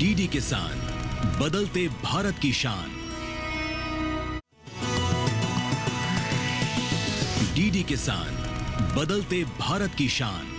DD किसान, बदलते भारत की शान। डीडी किसान, बदलते भारत की शान।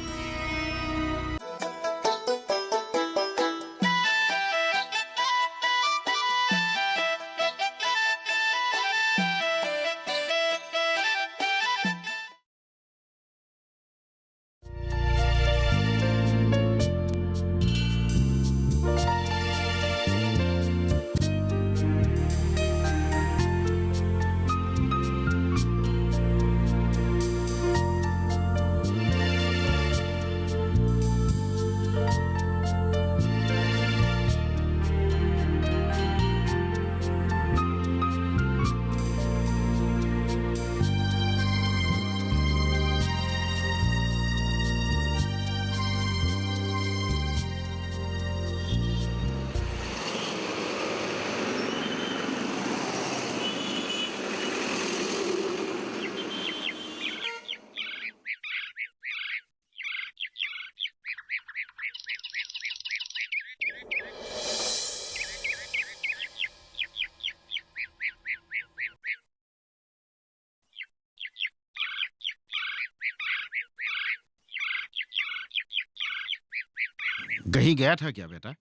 कहीं गया था क्या बेटा?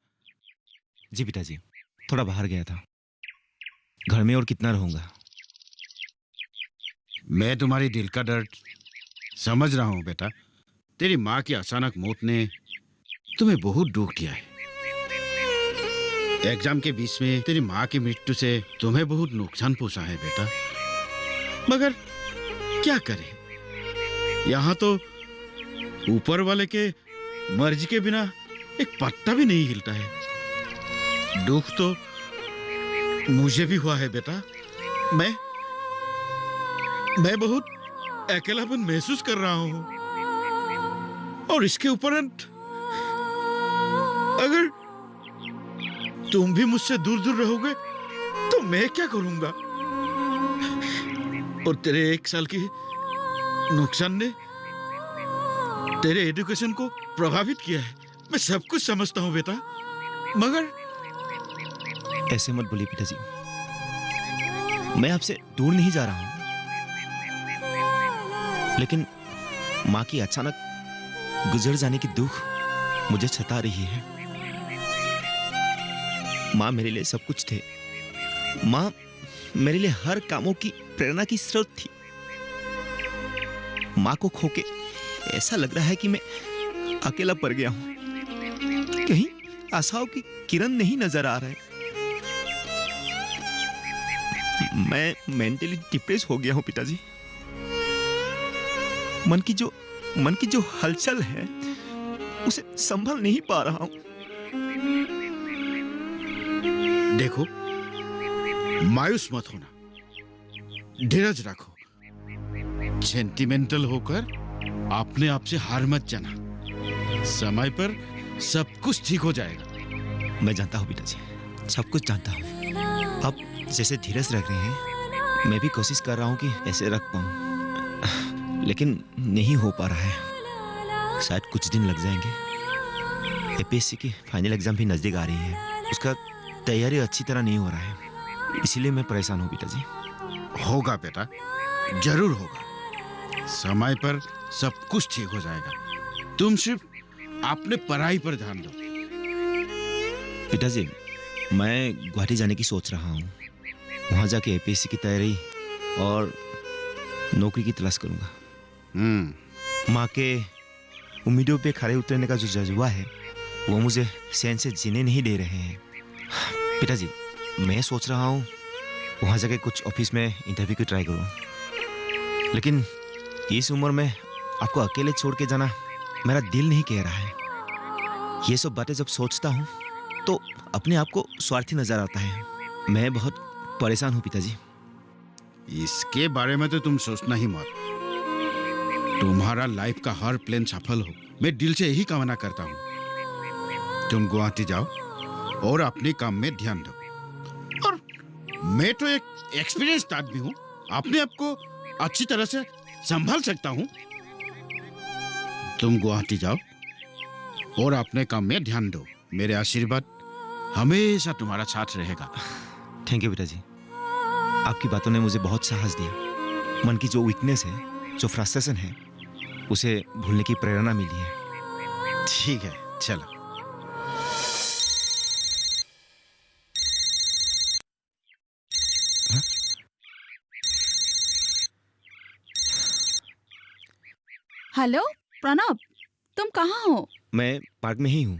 जी पिताजी, थोड़ा बाहर गया था। घर में और कितना रहूंगा। मैं तुम्हारी दिल का दर्द समझ रहा हूं बेटा। तेरी माँ की अचानक मौत ने तुम्हें बहुत दुख दिया है। एग्जाम के बीच में तेरी माँ की मृत्यु से तुम्हें बहुत नुकसान पहुंचा है बेटा। मगर क्या करें, यहाँ तो ऊपर वाले के मर्जी के बिना एक पत्ता भी नहीं हिलता है। दुख तो मुझे भी हुआ है बेटा। मैं बहुत अकेलापन महसूस कर रहा हूं, और इसके उपरंत अगर तुम भी मुझसे दूर दूर रहोगे तो मैं क्या करूंगा? और तेरे 1 साल की नुकसान ने तेरे एजुकेशन को प्रभावित किया है। मैं सब कुछ समझता हूं बेटा, मगर ऐसे मत बोलिए पिताजी। मैं आपसे दूर नहीं जा रहा हूं, लेकिन माँ की अचानक गुजर जाने की दुख मुझे सता रही है। माँ मेरे लिए सब कुछ थे। माँ मेरे लिए हर कामों की प्रेरणा की स्रोत थी। माँ को खोके ऐसा लग रहा है कि मैं अकेला पड़ गया हूं। कहीं आशाओं की किरण नहीं नजर आ रहे। मैं मेंटली डिप्रेस हो गया हूं पिताजी। मन की जो हलचल है उसे संभाल नहीं पा रहा हूं। देखो, मायूस मत होना, धीरज रखो। सेंटिमेंटल होकर अपने आप से हार मत जाना। समय पर सब कुछ ठीक हो जाएगा। मैं जानता हूं पिताजी, सब कुछ जानता हूं। आप जैसे धीरज रख रहे हैं, मैं भी कोशिश कर रहा हूं कि ऐसे रख पाऊं, लेकिन नहीं हो पा रहा है। शायद कुछ दिन लग जाएंगे। एपीएससी की फाइनल एग्जाम भी नजदीक आ रही है। उसका तैयारी अच्छी तरह नहीं हो रहा है, इसीलिए मैं परेशान हूं पिताजी। होगा बेटा, जरूर होगा। समय पर सब कुछ ठीक हो जाएगा। तुम सिर्फ अपने पढ़ाई पर ध्यान दो। पिताजी, मैं गुवाहाटी जाने की सोच रहा हूँ। वहाँ जाके एपीएससी की तैयारी और नौकरी की तलाश करूँगा। माँ के उम्मीदों पे खरे उतरने का जो जज्बा है वो मुझे चैन से जीने नहीं दे रहे हैं। पिताजी, मैं सोच रहा हूँ वहाँ जाके कुछ ऑफिस में इंटरव्यू की ट्राई करूँ, लेकिन इस उम्र में आपको अकेले छोड़ के जाना मेरा दिल नहीं कह रहा है। ये सब बातें जब सोचता हूँ तो अपने आप को स्वार्थी नजर आता है। मैं बहुत परेशान हूँ पिताजी। इसके बारे में तो तुम सोचना ही मत। तुम्हारा लाइफ का हर प्लान सफल हो, मैं दिल से यही कामना करता हूँ। तुम गुवाहाटी जाओ और अपने काम में ध्यान दो। और मैं तो एक एक्सपीरियंस्ड आदमी हूँ, अपने आप को अच्छी तरह से संभाल सकता हूँ। तुम गुवाहाटी जाओ और अपने काम में ध्यान दो। मेरे आशीर्वाद हमेशा तुम्हारा साथ रहेगा। थैंक यू पिताजी, आपकी बातों ने मुझे बहुत साहस दिया। मन की जो वीकनेस है, जो फ्रस्ट्रेशन है, उसे भूलने की प्रेरणा मिली है। ठीक है, चलो। हेलो प्रणब, तुम कहाँ हो? मैं पार्क में ही हूँ,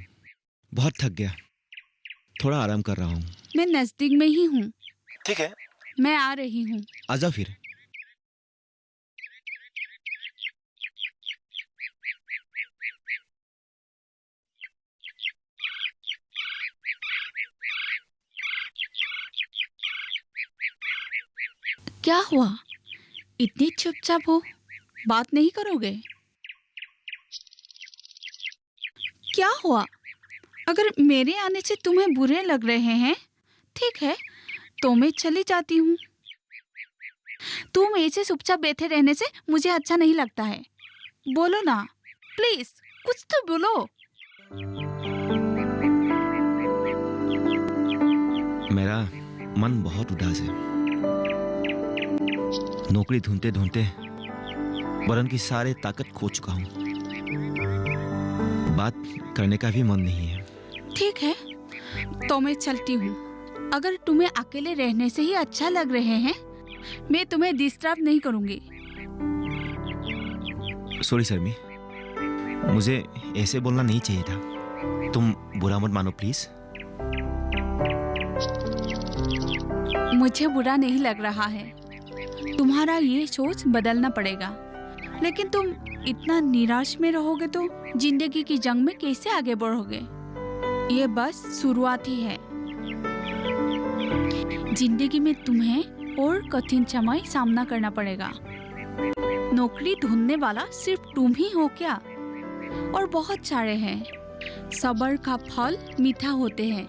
बहुत थक गया, थोड़ा आराम कर रहा हूँ। मैं नजदीक में ही हूँ। ठीक है, मैं आ रही हूँ। आ जाओ फिर। क्या हुआ, इतनी चुपचाप हो? बात नहीं करोगे? क्या हुआ? अगर मेरे आने से तुम्हें बुरे लग रहे हैं, ठीक है, तो मैं चली जाती हूँ। तुम ऐसे चुपचाप बैठे रहने से मुझे अच्छा नहीं लगता है। बोलो ना, प्लीज कुछ तो बोलो। मेरा मन बहुत उदास है। नौकरी ढूंढते ढूंढते वरन की सारे ताकत खो चुका हूँ। बात करने का भी मन नहीं है। ठीक है, तो मैं चलती हूँ। अगर तुम्हें अकेले रहने से ही अच्छा लग रहे हैं, मैं तुम्हें डिस्टर्ब नहीं करूँगी। सॉरी शर्मी, मुझे ऐसे बोलना नहीं चाहिए था। तुम बुरा मत मानो प्लीज। मुझे बुरा नहीं लग रहा है। तुम्हारा ये सोच बदलना पड़ेगा। लेकिन तुम इतना निराश में रहोगे तो जिंदगी की जंग में कैसे आगे बढ़ोगे? ये बस शुरुआत ही है। जिंदगी में तुम्हें और कठिन समय सामना करना पड़ेगा। नौकरी ढूंढने वाला सिर्फ तुम ही हो क्या? और बहुत सारे हैं। सब्र का फल मीठा होते हैं।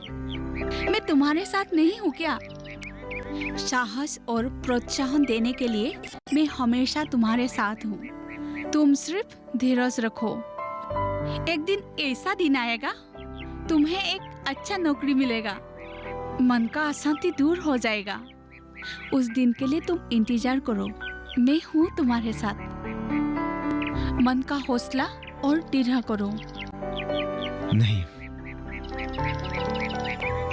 मैं तुम्हारे साथ नहीं हूँ क्या? साहस और प्रोत्साहन देने के लिए मैं हमेशा तुम्हारे साथ हूँ। तुम सिर्फ धीरज रखो। एक दिन ऐसा दिन आएगा, तुम्हें एक अच्छा नौकरी मिलेगा, मन का अशांति दूर हो जाएगा। उस दिन के लिए तुम इंतजार करो। मैं हूँ तुम्हारे साथ। मन का हौसला और दृढ़ करो। नहीं,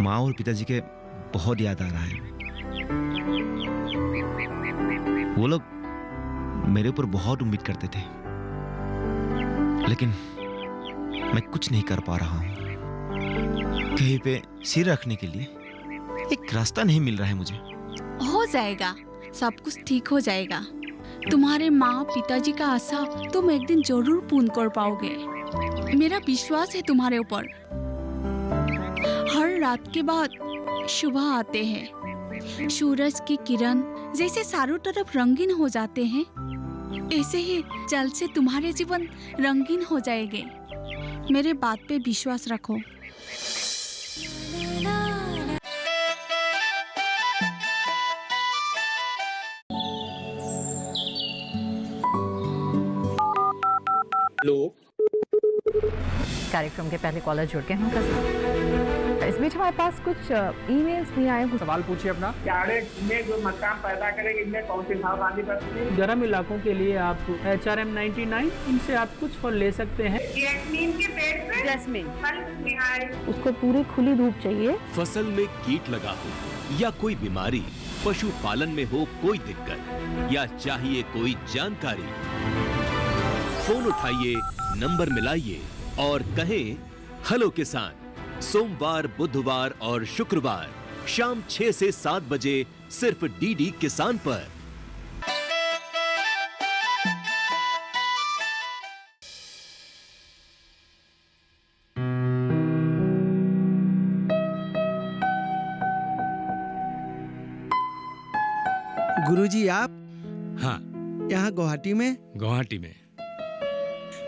माँ और पिताजी के बहुत याद आ रहा है। वो लोग मेरे ऊपर बहुत उम्मीद करते थे, लेकिन मैं कुछ नहीं कर पा रहा हूँ। कहीं पे सिर रखने के लिए एक रास्ता नहीं मिल रहा है मुझे। हो जाएगा, सब कुछ ठीक हो जाएगा। तुम्हारे माँ पिताजी का आशा तुम एक दिन जरूर पूर्ण कर पाओगे। मेरा विश्वास है तुम्हारे ऊपर। हर रात के बाद सुबह आते हैं। सूरज की किरण जैसे चारों तरफ रंगीन हो जाते हैं, ऐसे ही जल्द से तुम्हारे जीवन रंगीन हो जाएंगे। मेरे बात पे विश्वास रखो। कार्यक्रम के पहले कॉलर जुड़ के हैं। इस बीच हमारे पास कुछ ईमेल्स भी आए। सवाल पूछिए अपना। कैडेट में जो मकान पैदा करेंगे, इनमें कौन सी सावधानी बरतनी है? गर्म इलाकों के लिए आप HRM 99 इनसे आप कुछ फल ले सकते हैं। जैस्मीन के पेड़ पे जैस्मिन, फल निहाय। उसको पूरी खुली धूप चाहिए। फसल में कीट लगा हो या कोई बीमारी, पशुपालन में हो कोई दिक्कत या चाहिए कोई जानकारी, फोन उठाइए, नंबर मिलाइए और कहें हेलो किसान। सोमवार, बुधवार और शुक्रवार शाम 6 से 7 बजे सिर्फ डीडी किसान पर। गुरुजी आप हाँ, यहाँ गुवाहाटी में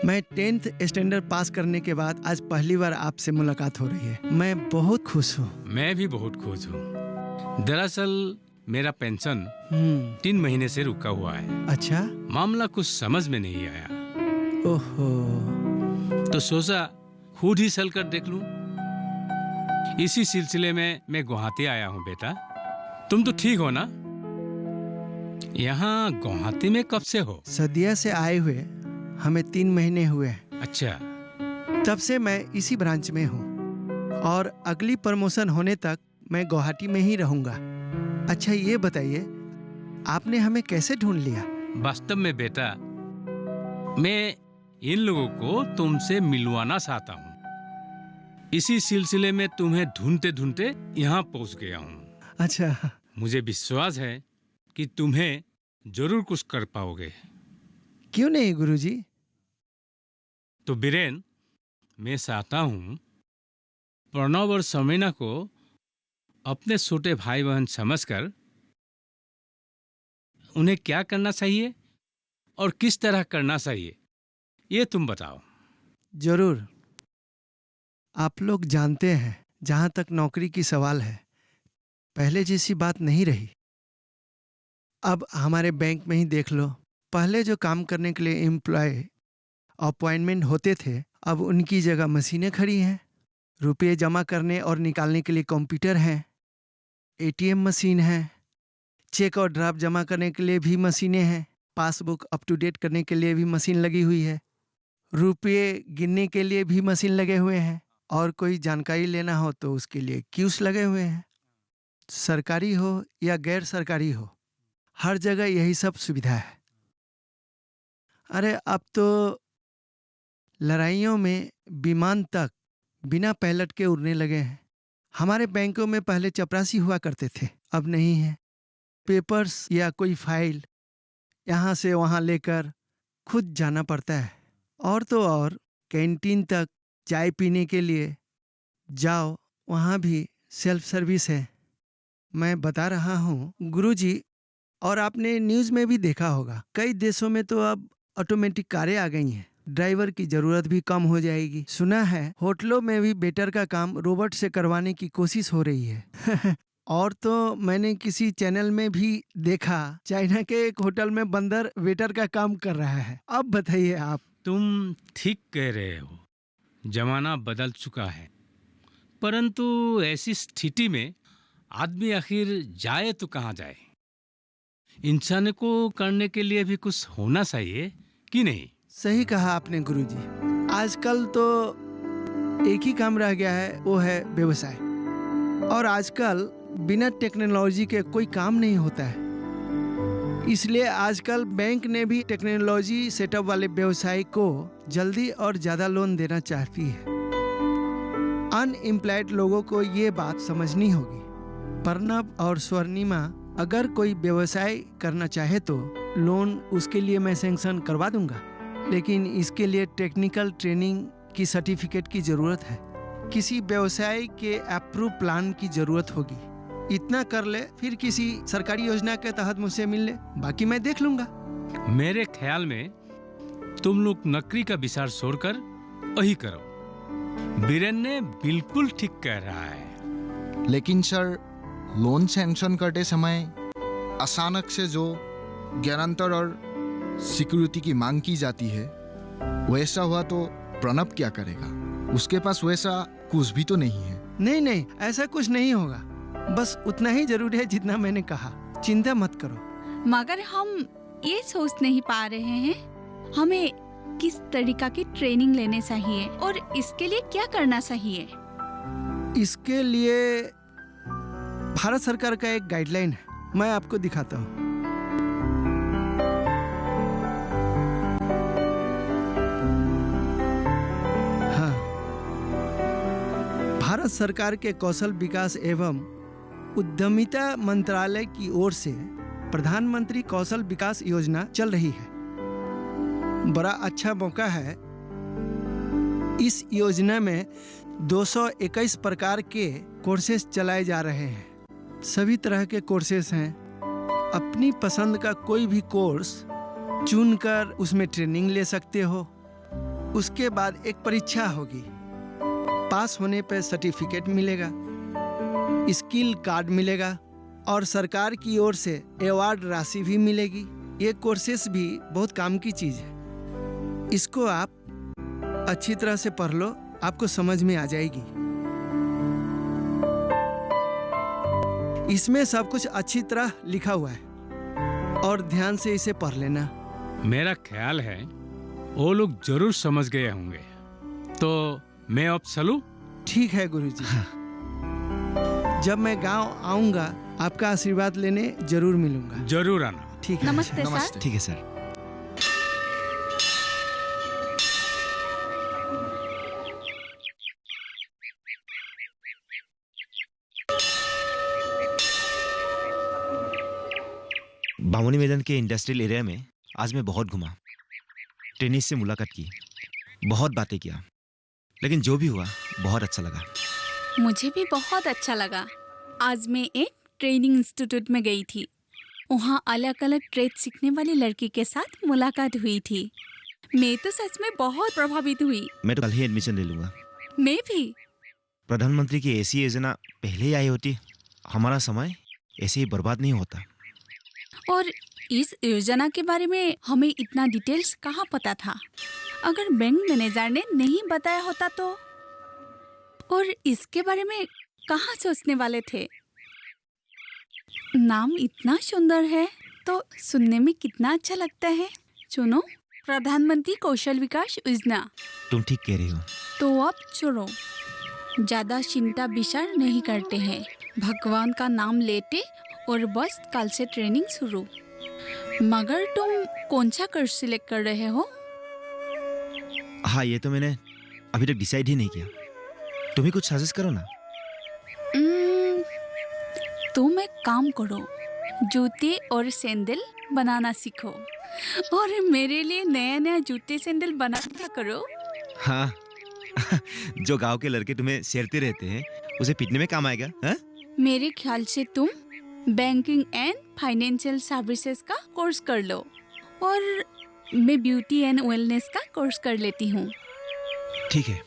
मैं 10th स्टैंडर्ड पास करने के बाद आज पहली बार आपसे मुलाकात हो रही है। मैं बहुत खुश हूँ। मैं भी बहुत खुश हूँ। दरअसल मेरा पेंशन 3 महीने से रुका हुआ है। अच्छा, मामला कुछ समझ में नहीं आया, ओहो। तो सोचा खुद ही चल कर देख लूं। इसी सिलसिले में मैं गुवाहाटी आया हूँ बेटा। तुम तो ठीक हो ना? यहाँ गुवाहाटी में कब से हो? सदिया से आए हुए हमें 3 महीने हुए हैं। अच्छा। तब से मैं इसी ब्रांच में हूँ और अगली प्रमोशन होने तक मैं गुवाहाटी में ही रहूंगा। अच्छा ये बताइए, आपने हमें कैसे ढूंढ लिया? वास्तव में बेटा, मैं इन लोगों को तुमसे मिलवाना चाहता हूँ। इसी सिलसिले में तुम्हें ढूंढते ढूंढते यहाँ पहुँच गया हूँ। अच्छा। मुझे विश्वास है कि तुम्हें जरूर कुछ कर पाओगे। क्यों नहीं गुरुजी? तो बीरेन, मैं चाहता हूँ प्रणव और समीना को अपने छोटे भाई बहन समझकर उन्हें क्या करना चाहिए और किस तरह करना चाहिए, ये तुम बताओ। जरूर। आप लोग जानते हैं, जहां तक नौकरी की सवाल है, पहले जैसी बात नहीं रही। अब हमारे बैंक में ही देख लो, पहले जो काम करने के लिए एम्प्लॉय अपॉइंटमेंट होते थे, अब उनकी जगह मशीनें खड़ी हैं। रुपये जमा करने और निकालने के लिए कंप्यूटर हैं, एटीएम मशीन है, चेक और ड्राफ्ट जमा करने के लिए भी मशीनें हैं, पासबुक अप टू डेट करने के लिए भी मशीन लगी हुई है, रुपये गिनने के लिए भी मशीन लगे हुए हैं, और कोई जानकारी लेना हो तो उसके लिए क्यूस लगे हुए हैं। सरकारी हो या गैर सरकारी हो, हर जगह यही सब सुविधा है। अरे अब तो लड़ाइयों में विमान तक बिना पायलट के उड़ने लगे हैं। हमारे बैंकों में पहले चपरासी हुआ करते थे, अब नहीं है। पेपर्स या कोई फाइल यहाँ से वहाँ लेकर खुद जाना पड़ता है। और तो और कैंटीन तक चाय पीने के लिए जाओ, वहाँ भी सेल्फ सर्विस है। मैं बता रहा हूँ गुरुजी, और आपने न्यूज़ में भी देखा होगा, कई देशों में तो अब ऑटोमेटिक कारें आ गई हैं, ड्राइवर की जरूरत भी कम हो जाएगी। सुना है होटलों में भी वेटर का काम रोबोट से करवाने की कोशिश हो रही है। और तो मैंने किसी चैनल में भी देखा, चाइना के एक होटल में बंदर वेटर का काम कर रहा है। अब बताइए आप। तुम ठीक कह रहे हो, जमाना बदल चुका है, परंतु ऐसी स्थिति में आदमी आखिर जाए तो कहाँ जाए? इंसान को करने के लिए भी कुछ होना चाहिए कि नहीं? सही कहा आपने गुरुजी। आजकल तो एक ही काम रह गया है, वो है व्यवसाय। और आजकल बिना टेक्नोलॉजी के कोई काम नहीं होता है। इसलिए आजकल बैंक ने भी टेक्नोलॉजी सेटअप वाले व्यवसाय को जल्दी और ज़्यादा लोन देना चाहती है। अनएम्प्लॉयड लोगों को ये बात समझनी होगी। प्रणव और स्वर्णिमा अगर कोई व्यवसाय करना चाहे तो लोन उसके लिए मैं सैंक्शन करवा दूंगा, लेकिन इसके लिए टेक्निकल ट्रेनिंग की सर्टिफिकेट की ज़रूरत है। किसी व्यवसाय के अप्रूव प्लान की ज़रूरत होगी। इतना कर ले, फिर किसी सरकारी योजना के तहत मुझसे मिल ले, बाकी मैं देख लूंगा। मेरे ख्याल में तुम लोग नौकरी का विचार छोड़कर वही करो। बीरेन ने बिल्कुल ठीक कह रहा है। लेकिन सर, लोन सैंक्शन करते समय अचानक से जो गारंटर और सिक्योरिटी की मांग की जाती है, वैसा हुआ तो प्रणव क्या करेगा? उसके पास वैसा कुछ भी तो नहीं है। नहीं, ऐसा कुछ नहीं होगा। बस उतना ही जरूरी है जितना मैंने कहा। चिंता मत करो। मगर हम ये सोच नहीं पा रहे हैं हमें किस तरीका की ट्रेनिंग लेने चाहिए और इसके लिए क्या करना चाहिए। इसके लिए भारत सरकार का एक गाइडलाइन है, मैं आपको दिखाता हूँ। हाँ, भारत सरकार के कौशल विकास एवं उद्यमिता मंत्रालय की ओर से प्रधानमंत्री कौशल विकास योजना चल रही है। बड़ा अच्छा मौका है। इस योजना में 221 प्रकार के कोर्सेज चलाए जा रहे हैं। सभी तरह के कोर्सेज हैं। अपनी पसंद का कोई भी कोर्स चुनकर उसमें ट्रेनिंग ले सकते हो। उसके बाद एक परीक्षा होगी, पास होने पर सर्टिफिकेट मिलेगा, स्किल कार्ड मिलेगा और सरकार की ओर से अवार्ड राशि भी मिलेगी। ये कोर्सेस भी बहुत काम की चीज़ है। इसको आप अच्छी तरह से पढ़ लो, आपको समझ में आ जाएगी। इसमें सब कुछ अच्छी तरह लिखा हुआ है और ध्यान से इसे पढ़ लेना। मेरा ख्याल है वो लोग जरूर समझ गए होंगे, तो मैं अब चलूं? ठीक है गुरुजी। जब मैं गांव आऊंगा आपका आशीर्वाद लेने जरूर मिलूंगा। जरूर आना। ठीक है। नमस्ते सर। नमस्ते। ठीक है सर। बामोनी मैदान के इंडस्ट्रियल एरिया में आज मैं बहुत घुमा, ट्रेनिस से मुलाकात की, बहुत बातें किया, लेकिन जो भी हुआ बहुत अच्छा लगा। मुझे भी बहुत अच्छा लगा। आज मैं एक ट्रेनिंग इंस्टीट्यूट में गई थी। वहाँ अलग अलग ट्रेड सीखने वाली लड़की के साथ मुलाकात हुई थी। मैं तो सच में बहुत प्रभावित हुई। मैं तो कल ही एडमिशन ले लूंगा। मैं भी। प्रधानमंत्री की ऐसी योजना पहले ही आई होती, हमारा समय ऐसे ही बर्बाद नहीं होता। और इस योजना के बारे में हमें इतना डिटेल्स कहाँ पता था? अगर बैंक मैनेजर ने नहीं बताया होता तो? और इसके बारे में कहाँ सोचने वाले थे? नाम इतना सुंदर है तो सुनने में कितना अच्छा लगता है। सुनो, प्रधानमंत्री कौशल विकास योजना। तुम ठीक कह रही हो। तो अब चलो, ज्यादा चिंता विचार नहीं करते हैं, भगवान का नाम लेते और बस कल से ट्रेनिंग शुरू। मगर तुम कौन सा कोर्स सिलेक्ट कर रहे हो? हाँ, ये तो मैंने अभी तक डिसाइड ही नहीं किया। तुम ही कुछ सजेस्ट करो ना। तुम एक काम करो, जूते और सैंडल बनाना सीखो और मेरे लिए नया नया जूते सैंडल बनाना करो। हाँ जो गांव के लड़के तुम्हें शेरते रहते हैं उसे पीटने में काम आएगा। हाँ? मेरे ख्याल से तुम बैंकिंग एंड फाइनेंशियल सर्विसेज का कोर्स कर लो और मैं ब्यूटी एंड वेलनेस का कोर्स कर लेती हूँ। ठीक है,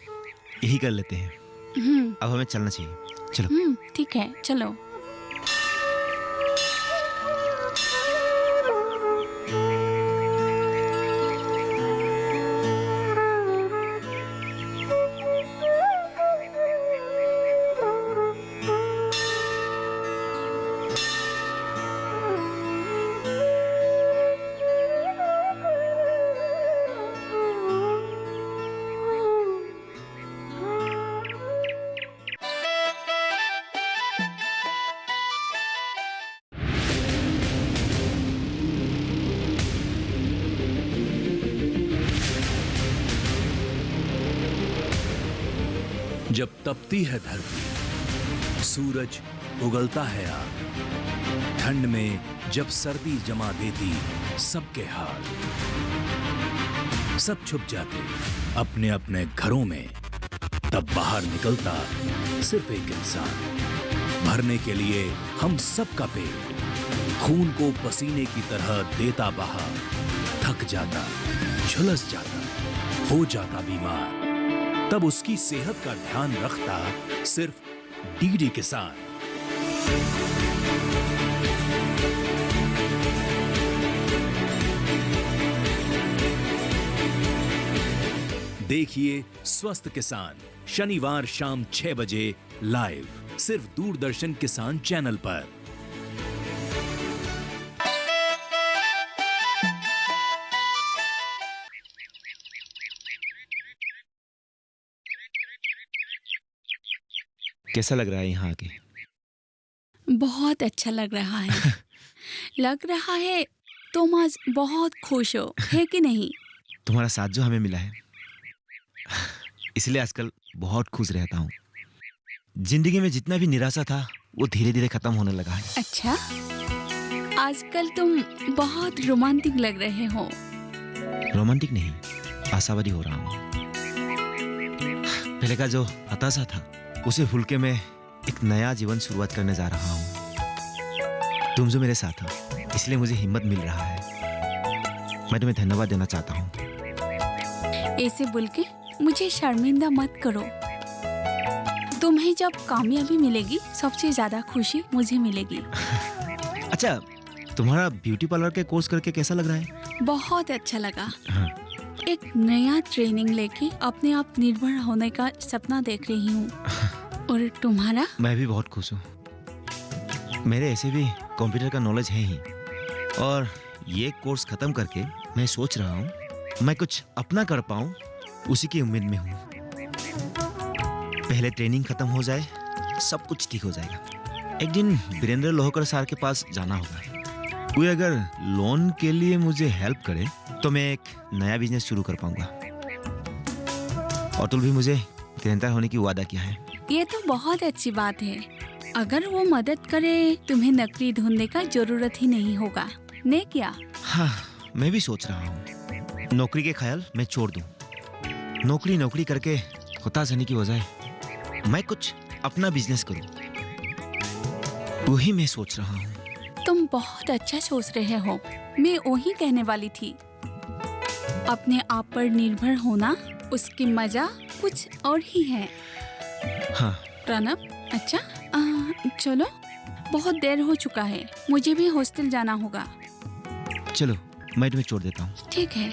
यही कर लेते हैं। अब हमें चलना चाहिए। चलो। ठीक है, चलो। जब तपती है धरती, सूरज उगलता है आग, ठंड में जब सर्दी जमा देती सबके हाल, सब छुप जाते अपने अपने घरों में, तब बाहर निकलता सिर्फ एक इंसान, भरने के लिए हम सबका पेट, खून को पसीने की तरह देता बहा, थक जाता, झुलस जाता, हो जाता बीमार, तब उसकी सेहत का ध्यान रखता सिर्फ डीडी किसान। देखिए स्वस्थ किसान शनिवार शाम 6 बजे लाइव, सिर्फ दूरदर्शन किसान चैनल पर। कैसा लग रहा है यहाँ आके? बहुत अच्छा लग रहा है। लग रहा है तुम आज बहुत खुश हो, है कि नहीं? तुम्हारा साथ जो हमें मिला है इसलिए आजकल बहुत खुश रहता हूँ। जिंदगी में जितना भी निराशा था वो धीरे धीरे खत्म होने लगा है। अच्छा, आजकल तुम बहुत रोमांटिक लग रहे हो। रोमांटिक नहीं, आशावादी हो रहा हूँ। पहले का जो हताशा था उसे भूल के मैं एक नया जीवन शुरुआत करने जा रहा हूँ। तुम जो मेरे साथ हो इसलिए मुझे हिम्मत मिल रहा है। मैं तुम्हें धन्यवाद देना चाहता हूँ। ऐसे बोल के मुझे शर्मिंदा मत करो। तुम्हें जब कामयाबी मिलेगी सबसे ज्यादा खुशी मुझे मिलेगी। अच्छा, तुम्हारा ब्यूटी पार्लर के कोर्स करके कैसा लग रहा है? बहुत अच्छा लगा। हाँ। एक नया ट्रेनिंग लेके अपने आप निर्भर होने का सपना देख रही हूँ। और तुम्हारा? मैं भी बहुत खुश हूँ। मेरे ऐसे भी कंप्यूटर का नॉलेज है ही, और ये कोर्स खत्म करके मैं सोच रहा हूँ मैं कुछ अपना कर पाऊँ, उसी की उम्मीद में हूँ। पहले ट्रेनिंग खत्म हो जाए, सब कुछ ठीक हो जाएगा। एक दिन वीरेंद्र लोहकर सर के पास जाना होगा। कोई अगर लोन के लिए मुझे हेल्प करे तो मैं एक नया बिजनेस शुरू कर पाऊंगा। अतुल भी मुझे निरंतर होने की वादा किया है। ये तो बहुत अच्छी बात है। अगर वो मदद करे तुम्हें नौकरी ढूंढने का जरूरत ही नहीं होगा, ने क्या? हाँ, मैं भी सोच रहा हूँ नौकरी के ख्याल मैं छोड़ दूँ। नौकरी करके हताश होने की बजाय मैं कुछ अपना बिजनेस करूँ, वही मैं सोच रहा हूँ। तुम बहुत अच्छा सोच रहे हो। मैं वही कहने वाली थी। अपने आप पर निर्भर होना, उसकी मजा कुछ और ही है। हाँ प्रणब, अच्छा चलो, बहुत देर हो चुका है, मुझे भी हॉस्टल जाना होगा। चलो, मैं तुम्हें छोड़ देता हूँ। ठीक है।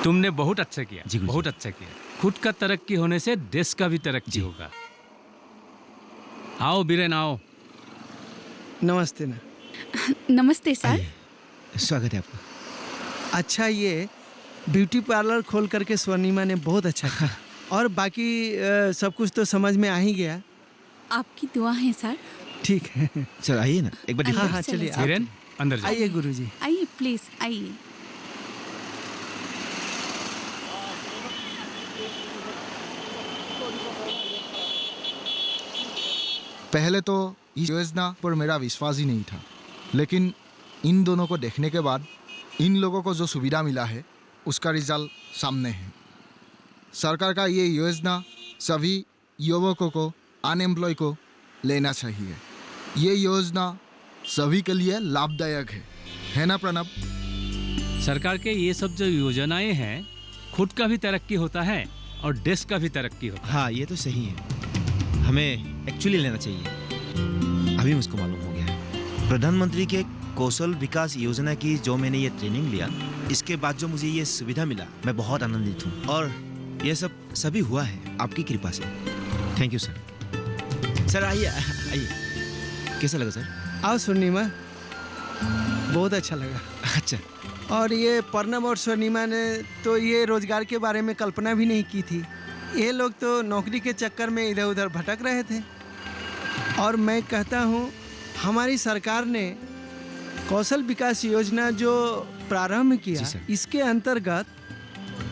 तुमने बहुत अच्छा किया, जी गुरुजी। बहुत अच्छा किया। खुद का तरक्की होने से देश का भी तरक्की होगा। आओ बीरेन, आओ। नमस्ते ना। नमस्ते सर। आइए, स्वागत है आपका। अच्छा, ये ब्यूटी पार्लर खोल करके स्वर्णिमा ने बहुत अच्छा किया, और बाकी सब कुछ तो समझ में आ ही गया। आपकी दुआ है सर। ठीक है। चल आइए ना, एक बार हाँ दिखाओ। हाँ, चलिए आप बीरेन, अंदर जाओ। आइए गुरुजी। आइए प्लीज, आइए। पहले तो इस योजना पर मेरा विश्वास ही नहीं था, लेकिन इन दोनों को देखने के बाद इन लोगों को जो सुविधा मिला है उसका रिजल्ट सामने है। सरकार का ये योजना सभी युवकों को, अनएम्प्लॉय को लेना चाहिए। ये योजना सभी के लिए लाभदायक है ना प्रणब? सरकार के ये सब जो योजनाएं हैं, खुद का भी तरक्की होता है और देश का भी तरक्की होता है। हाँ, ये तो सही है, हमें एक्चुअली लेना चाहिए। अभी मुझको मालूम हो गया है, प्रधानमंत्री के कौशल विकास योजना की जो मैंने ये ट्रेनिंग लिया, इसके बाद जो मुझे ये सुविधा मिला, मैं बहुत आनंदित हूँ। और ये सब सभी हुआ है आपकी कृपा से। Thank you sir. सर आइए आइए, कैसा लगा सर? आओ स्वर्णिमा, बहुत अच्छा लगा। अच्छा, और ये प्रणब और स्वर्णिमा ने तो ये रोजगार के बारे में कल्पना भी नहीं की थी। ये लोग तो नौकरी के चक्कर में इधर उधर भटक रहे थे, और मैं कहता हूँ हमारी सरकार ने कौशल विकास योजना जो प्रारंभ किया, इसके अंतर्गत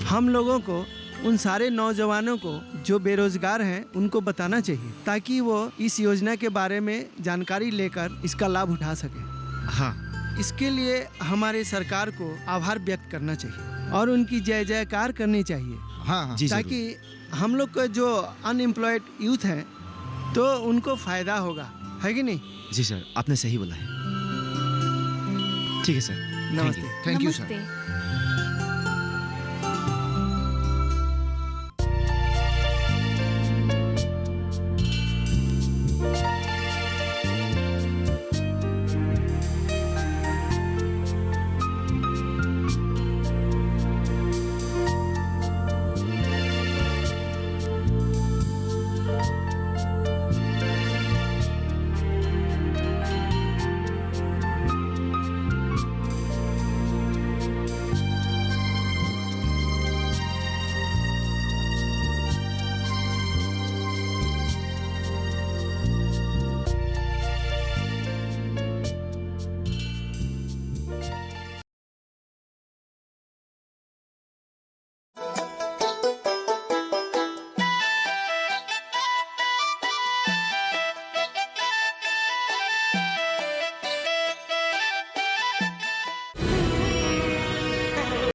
हम लोगों को, उन सारे नौजवानों को जो बेरोजगार हैं, उनको बताना चाहिए, ताकि वो इस योजना के बारे में जानकारी लेकर इसका लाभ उठा सकें। हाँ, इसके लिए हमारे सरकार को आभार व्यक्त करना चाहिए और उनकी जय जयकार करनी चाहिए। हाँ हाँ, ताकि हम लोग का जो अनएम्प्लॉयड यूथ है तो उनको फायदा होगा, है कि नहीं? जी सर, आपने सही बोला है। ठीक है सर, नमस्ते। Thank you sir. नमस्ते।